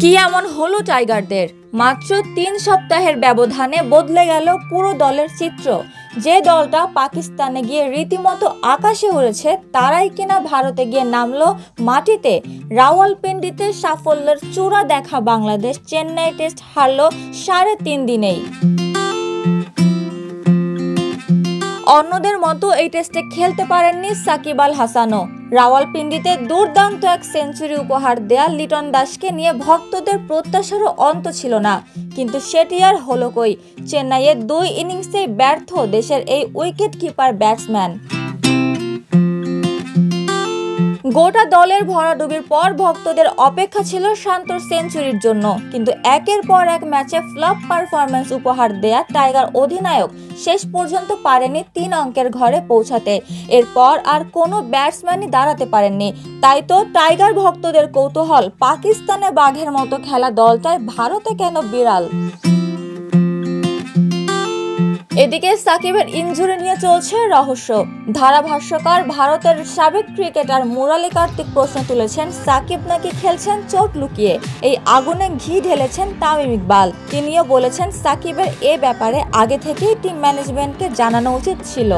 কি এমন হলো টাইগারদের? মাত্র ৩ সপ্তাহের ব্যবধানে বদলে গেল পুরো দলের চিত্র। যে দলটা পাকিস্তানে গিয়ে রীতিমতো আকাশে উড়েছে, তারাই কিনা ভারতে গিয়ে নামলো মাটিতে। রাওয়ালপিন্ডিতে সাফল্যের চূড়া দেখা বাংলাদেশ চেন্নাই টেস্ট হারল ৩.৫ দিনেই। অন্যদের মতো এই টেস্টে খেলতে পারেননি সাকিব আল হাসানও। রাওয়ালপিন্ডিতে দুর্দান্ত এক সেঞ্চুরি উপহার দেয়া লিটন দাসকে নিয়ে ভক্তদের প্রত্যাশারও অন্ত ছিল না, কিন্তু সেটি আর হলো কই। চেন্নাইয়ের ২ ইনিংসেই ব্যর্থ দেশের এই উইকেট কিপার ব্যাটসম্যান। গোটা দলের ভরাডুবির পর ভক্তদের অপেক্ষা ছিল শান্তর সেঞ্চুরির জন্য, কিন্তু একের পর এক ম্যাচে ফ্লপ পারফরম্যান্স উপহার দেয়া টাইগার অধিনায়ক শেষ পর্যন্ত পারেনি ৩ অঙ্কের ঘরে পৌঁছাতে। এরপর আর কোনো ব্যাটসম্যানই দাঁড়াতে পারেননি। তাই তো টাইগার ভক্তদের কৌতূহল, পাকিস্তানে বাঘের মতো খেলা দলটায় ভারতে কেন বিড়াল? এদিকে সাকিবের ইনজুরি নিয়ে চলছে রহস্য। ধারাভাষ্যকার ভারতের সাবেক ক্রিকেটার মুরালি কার্তিক প্রশ্ন তুলেছেন, সাকিব নাকি খেলছেন চোট লুকিয়ে। এই আগুনে ঘি ঢেলেছেন তামিম ইকবাল। তিনিও বলেছেন, সাকিবের এ ব্যাপারে আগে থেকেই টিম ম্যানেজমেন্টকে জানানো উচিত ছিল।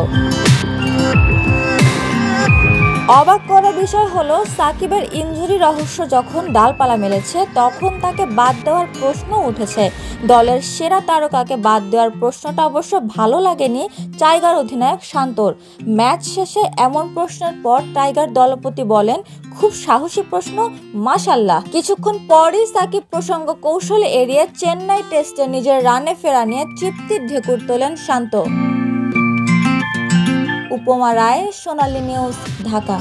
অবাক করা বিষয় হলো, সাকিবের ইনজুরি রহস্য যখন ডালপালা মেলেছে, তখন তাকে বাদ দেওয়ার প্রশ্ন উঠেছে। দলের সেরা তারকাকে বাদ দেওয়ার প্রশ্নটা অবশ্য ভালো লাগেনি টাইগার অধিনায়ক শান্তর। ম্যাচ শেষে এমন প্রশ্নের পর টাইগার দলপতি বলেন, খুব সাহসী প্রশ্ন, মাশাআল্লাহ। কিছুক্ষণ পরই সাকিব প্রসঙ্গ কৌশলে এড়িয়ে চেন্নাই টেস্টে নিজের রানে ফেরা নিয়ে তৃপ্তির ঢেকুর তোলেন শান্ত। উপমা রায়, সোনালী নিউজ, ঢাকা।